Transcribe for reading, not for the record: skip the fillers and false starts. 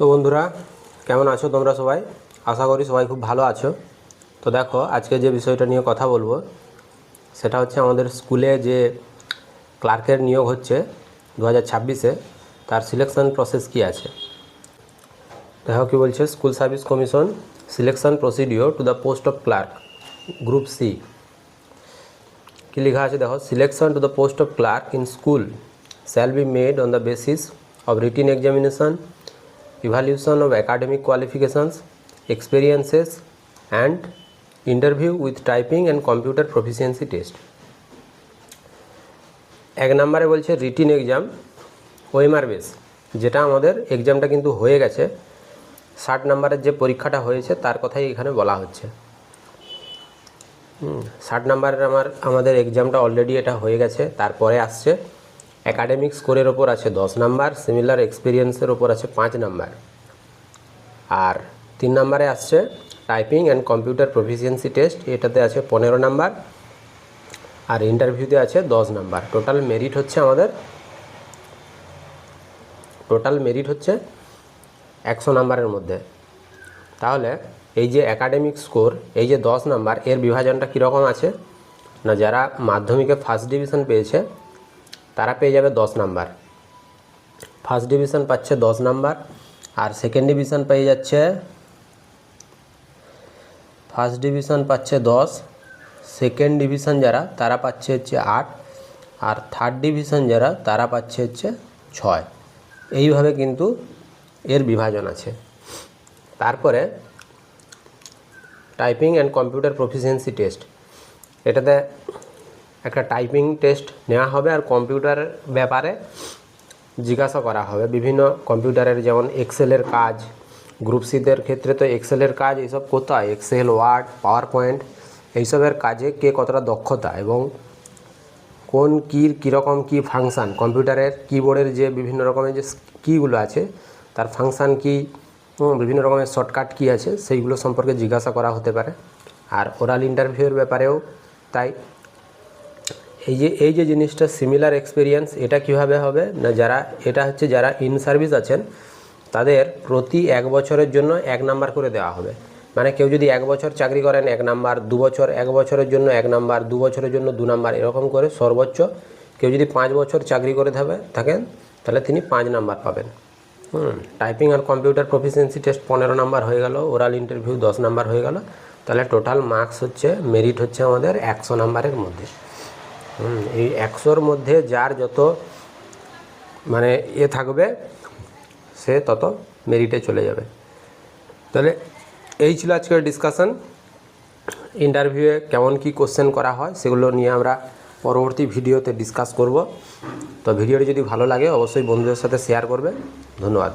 তো বন্ধুরা কেমন আছো তোমরা সবাই? আশা করি সবাই খুব ভালো আছো। তো দেখো আজকে যে বিষয়টা নিয়ে কথা বলবো সেটা হচ্ছে আমাদের স্কুলে যে ক্লার্কের নিয়োগ হচ্ছে 2026-এ, তার সিলেকশন প্রসেস কি আছে। দেখো কি বলছে, school service commission selection procedure to the post of clerk group C. কি লেখা আছে দেখো, selection to the post of clerk in school shall be made on the basis of written examination, evaluation of academic qualifications, experiences and interview with typing and computer proficiency test। এক নম্বরে বলছে written exam OMR base, যেটা আমাদের এক্সামটা কিন্তু হয়ে গেছে। 60 নম্বরের যে পরীক্ষাটা হয়েছে তার কথাই এখানে বলা হচ্ছে। 60 নম্বরের আমাদের এক্সামটা অলরেডি এটা হয়ে গেছে। তারপরে আসছে একাডেমিক স্কোরের ওপর আছে 10 নাম্বার, সিমিলার এক্সপিরিয়েন্সের ওপর আছে 5 নাম্বার, আর 3 নম্বরে আসছে typing and computer proficiency test, এটাতে আছে 15 নাম্বার, আর ইন্টারভিউতে আছে 10 নাম্বার। টোটাল মেরিট হচ্ছে 100 নাম্বারের মধ্যে। তাহলে এই যে একাডেমিক স্কোর, এই যে 10 নাম্বার, এর বিভাজনটা কীরকম আছে না, যারা মাধ্যমিকে ফার্স্ট ডিভিশন পেয়েছে তারা পেয়ে যাবে 10 নাম্বার, ফার্স্ট ডিভিশন পাচ্ছে 10 নাম্বার, আর সেকেন্ড ডিভিশন পেয়ে যাচ্ছে, ফার্স্ট ডিভিশন পাচ্ছে 10, সেকেন্ড ডিভিশন যারা তারা পাচ্ছে হচ্ছে 8, আর থার্ড ডিভিশন যারা তারা পাচ্ছে হচ্ছে 6। এইভাবে কিন্তু এর বিভাজন আছে। তারপরে typing and computer proficiency test, এটাতে একটা টাইপিং টেস্ট নেওয়া হবে আর কম্পিউটার ব্যাপারে জিজ্ঞাসা করা হবে, বিভিন্ন কম্পিউটারের, যেমন এক্সেলের কাজ, গ্রুপ সিদের ক্ষেত্রে তো এক্সেলের কাজ এইসব করতে হয়, এক্সেল, ওয়ার্ড, পাওয়ার পয়েন্ট, এইসবের কাজে কে কতটা দক্ষতা এবং কোন কীরকম কী ফাংশান, কম্পিউটারের কিবোর্ডের যে বিভিন্ন রকমের যে কিগুলো আছে তার ফাংশান কী, বিভিন্ন রকমের শর্টকাট কী আছে, সেইগুলো সম্পর্কে জিজ্ঞাসা করা হতে পারে। আর ওরাল ইন্টারভিউয়ের ব্যাপারেও তাই। এই যে জিনিসটা সিমিলার এক্সপিরিয়েন্স, এটা কিভাবে হবে না, যারা ইন সার্ভিস আছেন তাদের প্রতি 1 বছরের জন্য 1 নাম্বার করে দেওয়া হবে। মানে কেউ যদি 1 বছর চাকরি করেন 1 নাম্বার, 2 বছর 1 বছরের জন্য 1 নাম্বার, 2 বছরের জন্য 2 নাম্বার, এরকম করে সর্বোচ্চ কেউ যদি 5 বছর চাকরি করে থাকেন তাহলে তিনি 5 নাম্বার পাবেন। টাইপিং আর কম্পিউটার প্রফিসিয়েন্সি টেস্ট 15 নাম্বার হয়ে গেল, ওরাল ইন্টারভিউ 10 নাম্বার হয়ে গেল, তাহলে টোটাল মার্কস হচ্ছে, মেরিট হচ্ছে আমাদের 100 নাম্বারের মধ্যে। এই 100-র মধ্যে যার যত মানে থাকবে সে তত মেরিটে চলে যাবে। তাহলে এই ছিল আজকের ডিসকাশন। ইন্টারভিউয়ে কেমন কি কোশ্চেন করা হয় সেগুলো নিয়ে আমরা পরবর্তী ভিডিওতে ডিসকাস করব। তো ভিডিওটি যদি ভালো লাগে অবশ্যই বন্ধুদের সাথে শেয়ার করবে। ধন্যবাদ।